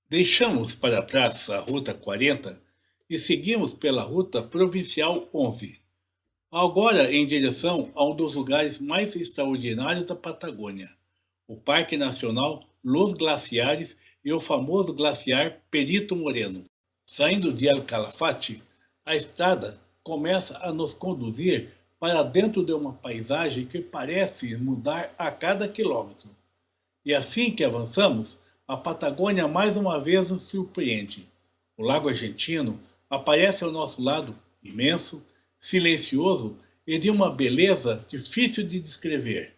Deixamos para trás a Ruta 40 e seguimos pela Ruta Provincial 11, agora em direção a um dos lugares mais extraordinários da Patagônia, o Parque Nacional Los Glaciares e o famoso glaciar Perito Moreno. Saindo de El Calafate, a estrada começa a nos conduzir para dentro de uma paisagem que parece mudar a cada quilômetro. E assim que avançamos, a Patagônia mais uma vez nos surpreende. O Lago Argentino aparece ao nosso lado, imenso, silencioso e de uma beleza difícil de descrever.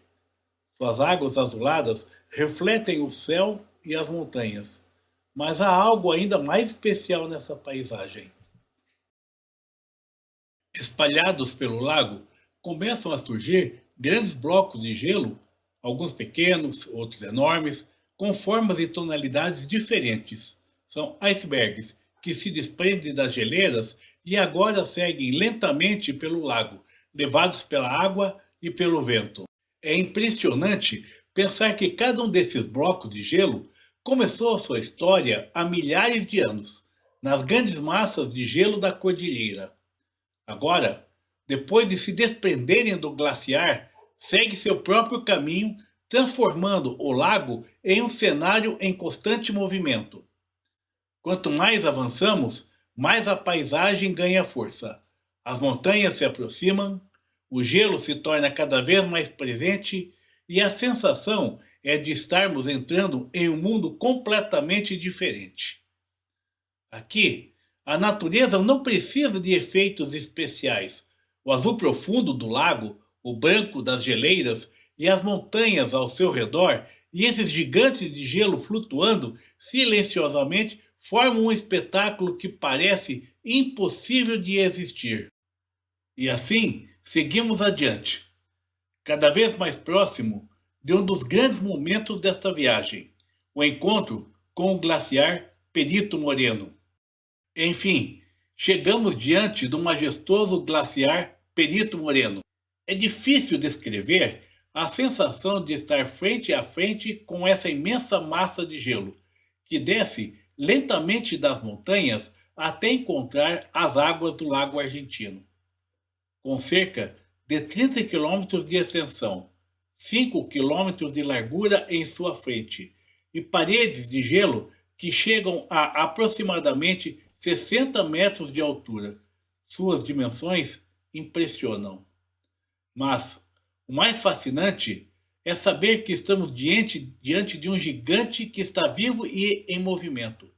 Suas águas azuladas refletem o céu e as montanhas. Mas há algo ainda mais especial nessa paisagem. Espalhados pelo lago, começam a surgir grandes blocos de gelo, alguns pequenos, outros enormes, com formas e tonalidades diferentes. São icebergs que se desprendem das geleiras e agora seguem lentamente pelo lago, levados pela água e pelo vento. É impressionante pensar que cada um desses blocos de gelo começou a sua história há milhares de anos, nas grandes massas de gelo da cordilheira. Agora, depois de se desprenderem do glaciar, segue seu próprio caminho, transformando o lago em um cenário em constante movimento. Quanto mais avançamos, mais a paisagem ganha força. As montanhas se aproximam, o gelo se torna cada vez mais presente e a sensação é de estarmos entrando em um mundo completamente diferente. Aqui, a natureza não precisa de efeitos especiais. O azul profundo do lago, o branco das geleiras e as montanhas ao seu redor e esses gigantes de gelo flutuando silenciosamente formam um espetáculo que parece impossível de existir. E assim, seguimos adiante, cada vez mais próximo de um dos grandes momentos desta viagem, o encontro com o glaciar Perito Moreno. Enfim, chegamos diante do majestoso glaciar Perito Moreno. É difícil descrever a sensação de estar frente a frente com essa imensa massa de gelo, que desce lentamente das montanhas até encontrar as águas do Lago Argentino. Com cerca de 30 quilômetros de extensão, 5 quilômetros de largura em sua frente e paredes de gelo que chegam a aproximadamente 60 metros de altura. Suas dimensões impressionam. Mas o mais fascinante é saber que estamos diante de um gigante que está vivo e em movimento.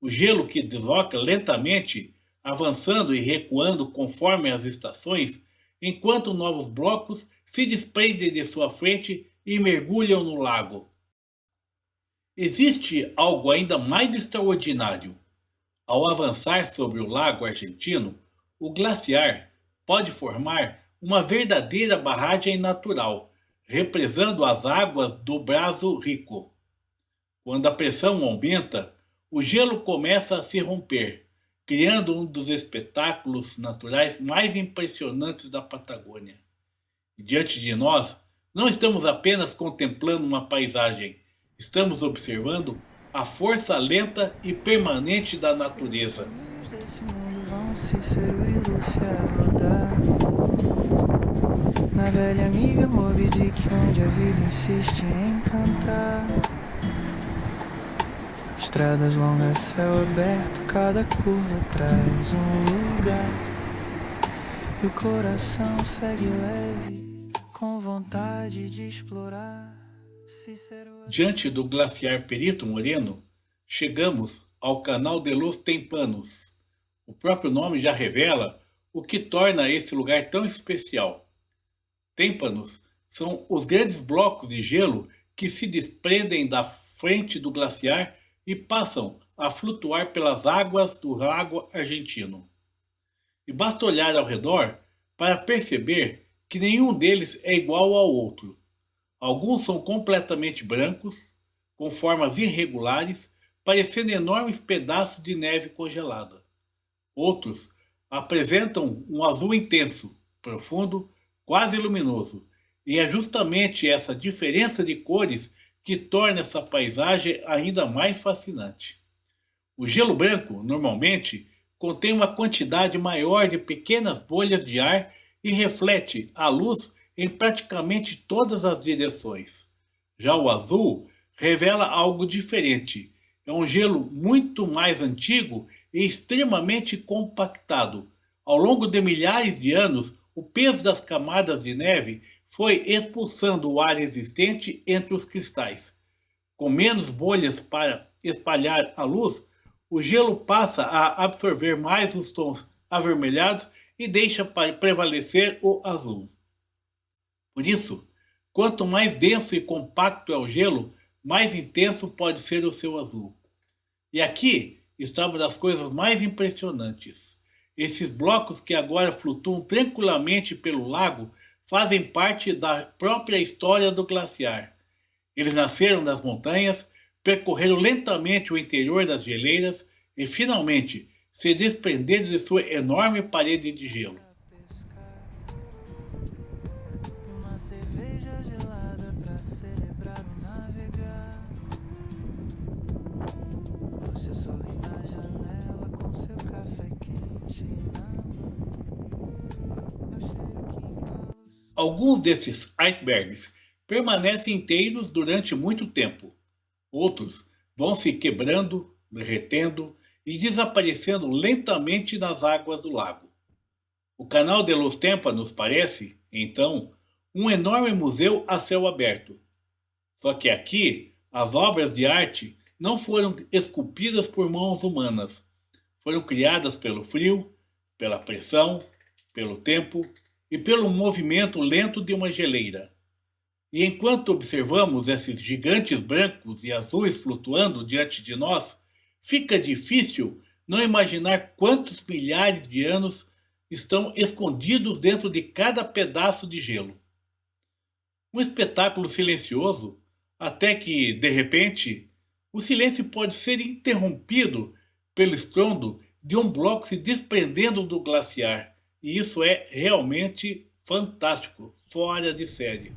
O gelo que desloca lentamente, avançando e recuando conforme as estações, enquanto novos blocos se desprendem de sua frente e mergulham no lago. Existe algo ainda mais extraordinário. Ao avançar sobre o Lago Argentino, o glaciar pode formar uma verdadeira barragem natural, represando as águas do Braço Rico. Quando a pressão aumenta, o gelo começa a se romper, criando um dos espetáculos naturais mais impressionantes da Patagônia. E diante de nós, não estamos apenas contemplando uma paisagem, estamos observando a força lenta e permanente da natureza. Desse mundo vão Cícero e Lúcia rodar na velha amiga Moby Dick, onde a vida insiste em cantar. Estradas longas, céu aberto, cada curva traz um lugar. E o coração segue leve, com vontade de explorar. Diante do glaciar Perito Moreno, chegamos ao Canal de los Tempanos. O próprio nome já revela o que torna esse lugar tão especial. Témpanos são os grandes blocos de gelo que se desprendem da frente do glaciar e passam a flutuar pelas águas do Lago Argentino. E basta olhar ao redor para perceber que nenhum deles é igual ao outro. Alguns são completamente brancos, com formas irregulares, parecendo enormes pedaços de neve congelada. Outros apresentam um azul intenso, profundo, quase luminoso, e é justamente essa diferença de cores que torna essa paisagem ainda mais fascinante. O gelo branco, normalmente, contém uma quantidade maior de pequenas bolhas de ar e reflete a luz em praticamente todas as direções. Já o azul revela algo diferente. É um gelo muito mais antigo e extremamente compactado. Ao longo de milhares de anos, o peso das camadas de neve foi expulsando o ar existente entre os cristais. Com menos bolhas para espalhar a luz, o gelo passa a absorver mais os tons avermelhados e deixa prevalecer o azul. Por isso, quanto mais denso e compacto é o gelo, mais intenso pode ser o seu azul. E aqui está uma das coisas mais impressionantes. Esses blocos que agora flutuam tranquilamente pelo lago fazem parte da própria história do glaciar. Eles nasceram das montanhas, percorreram lentamente o interior das geleiras e, finalmente, se desprenderam de sua enorme parede de gelo. Uma cerveja gelada pra celebrar o navegar. Você sorri na janela com seu café quente na mão. Eu cheiro que embala o Alguns desses icebergs permanecem inteiros durante muito tempo. Outros vão se quebrando, derretendo e desaparecendo lentamente nas águas do lago. O canal de Los Témpanos parece, então, um enorme museu a céu aberto. Só que aqui, as obras de arte não foram esculpidas por mãos humanas. Foram criadas pelo frio, pela pressão, pelo tempo e pelo movimento lento de uma geleira. E enquanto observamos esses gigantes brancos e azuis flutuando diante de nós, fica difícil não imaginar quantos milhares de anos estão escondidos dentro de cada pedaço de gelo. Um espetáculo silencioso, até que, de repente, o silêncio pode ser interrompido pelo estrondo de um bloco se desprendendo do glaciar. E isso é realmente fantástico, fora de série.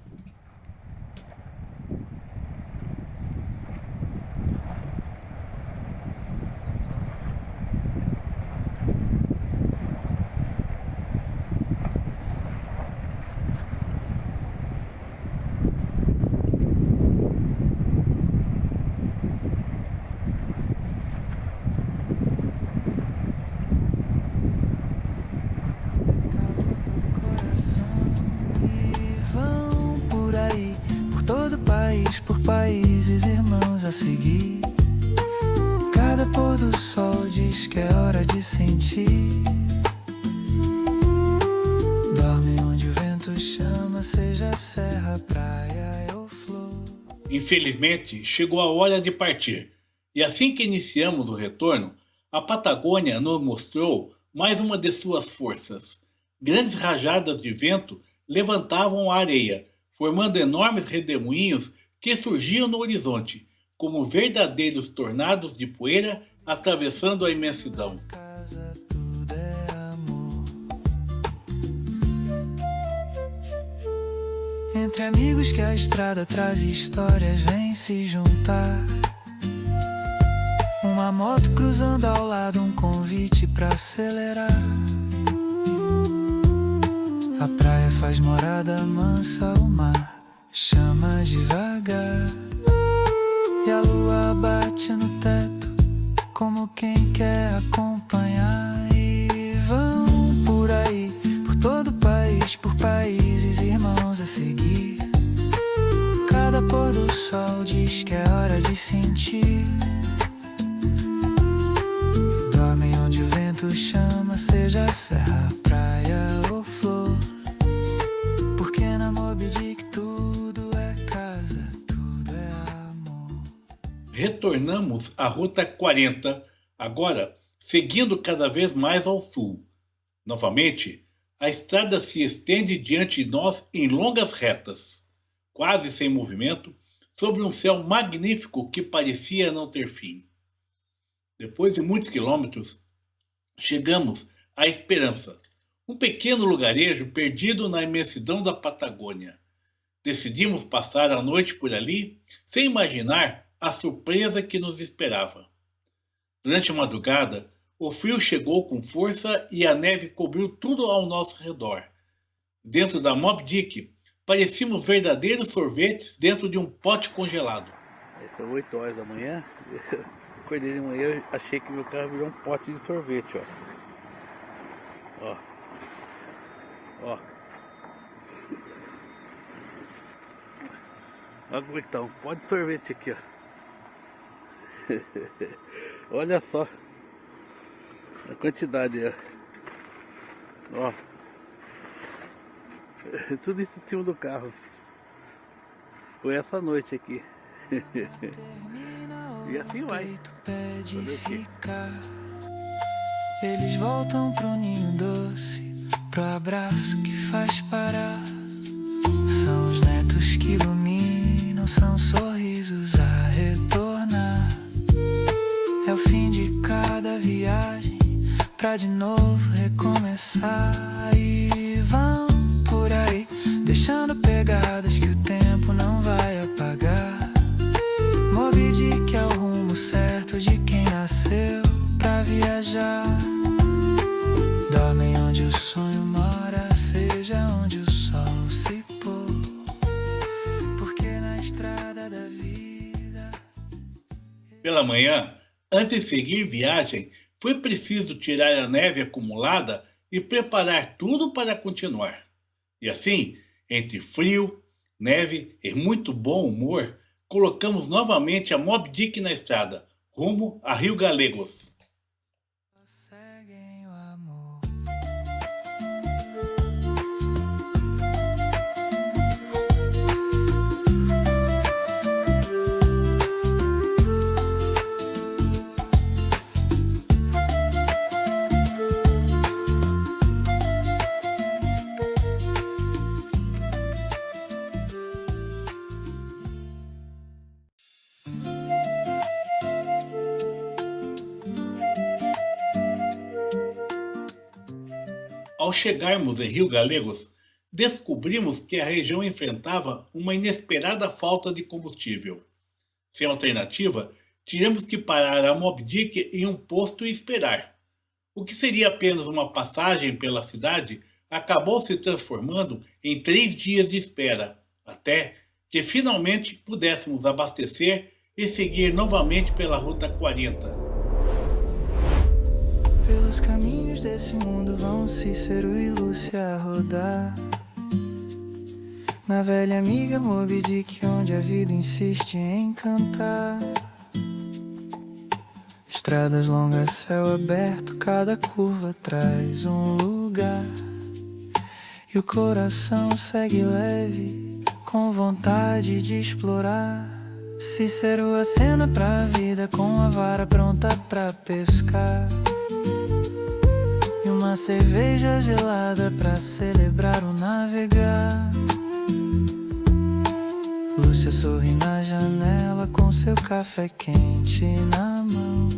e vão por aí, por todo o país, por países irmãos a seguir. Cada pôr do sol diz que é hora de sentir. Dorme onde o vento chama, seja serra, praia ou flor. Infelizmente, chegou a hora de partir. E assim que iniciamos o retorno, a Patagônia nos mostrou mais uma de suas forças. Grandes rajadas de vento levantavam a areia, formando enormes redemoinhos que surgiam no horizonte, como verdadeiros tornados de poeira atravessando a imensidão. Casa, tudo é amor. Entre amigos que a estrada traz histórias, vem se juntar. Uma moto cruzando ao lado, um convite pra acelerar. A praia faz morada mansa, o mar chama devagar. E a lua bate no teto, como quem quer acompanhar. E vão por aí, por todo o país, por países irmãos a seguir. Cada pôr do sol diz que é hora de sentir. Dormem onde o vento chama, seja serra, praia ou flor. Porque na Moby Dick tudo é casa, tudo é amor. Retornamos à Ruta 40, agora seguindo cada vez mais ao sul. Novamente, a estrada se estende diante de nós em longas retas, quase sem movimento, sobre um céu magnífico que parecia não ter fim. Depois de muitos quilômetros, chegamos à Esperança, um pequeno lugarejo perdido na imensidão da Patagônia. Decidimos passar a noite por ali, sem imaginar a surpresa que nos esperava. Durante a madrugada, o frio chegou com força e a neve cobriu tudo ao nosso redor. Dentro da Moby Dick, parecíamos verdadeiros sorvetes dentro de um pote congelado. São 8 horas da manhã. Acordei de manhã, eu achei que meu carro virou um pote de sorvete, ó. Ó. Olha como é que tá, um pote de sorvete aqui, ó. Olha só a quantidade, ó. Tudo isso em cima do carro. Foi essa noite aqui. E assim vai. Fazer o quê? Eles voltam pro ninho doce, pro abraço que faz parar. São os netos que iluminam, são sorrisos a retornar. É o fim de cada viagem, pra de novo recomeçar. E vão por aí, deixando pegadas que o tempo não vai apagar. Moby Dick é o rumo certo de quem nasceu pra viajar. Dormem onde o sonho mora, seja onde o sol se pôr. Porque na estrada da vida... Pela manhã, antes de seguir viagem, foi preciso tirar a neve acumulada e preparar tudo para continuar. E assim, entre frio, neve e muito bom humor, colocamos novamente a Moby Dick na estrada, rumo a Rio Gallegos. Seguem o amor. Ao chegarmos em Rio Gallegos, descobrimos que a região enfrentava uma inesperada falta de combustível. Sem alternativa, tivemos que parar a Moby Dick em um posto e esperar. O que seria apenas uma passagem pela cidade acabou se transformando em 3 dias de espera, até que finalmente pudéssemos abastecer e seguir novamente pela Ruta 40. Pelos caminhos desse mundo vão Cícero e Lúcia a rodar. Na velha amiga Moby Dick, onde a vida insiste em cantar. Estradas longas, céu aberto, cada curva traz um lugar. E o coração segue leve, com vontade de explorar. Cícero acena pra vida, com a vara pronta pra pescar. E uma cerveja gelada pra celebrar o navegar. Lúcia sorri na janela com seu café quente na mão.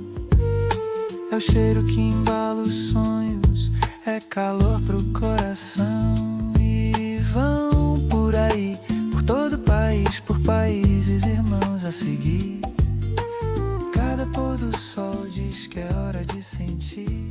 É o cheiro que embala os sonhos, é calor pro coração. E vão por aí, por todo o país, por países irmãos a seguir. Cada pôr do sol diz que é hora de sentir.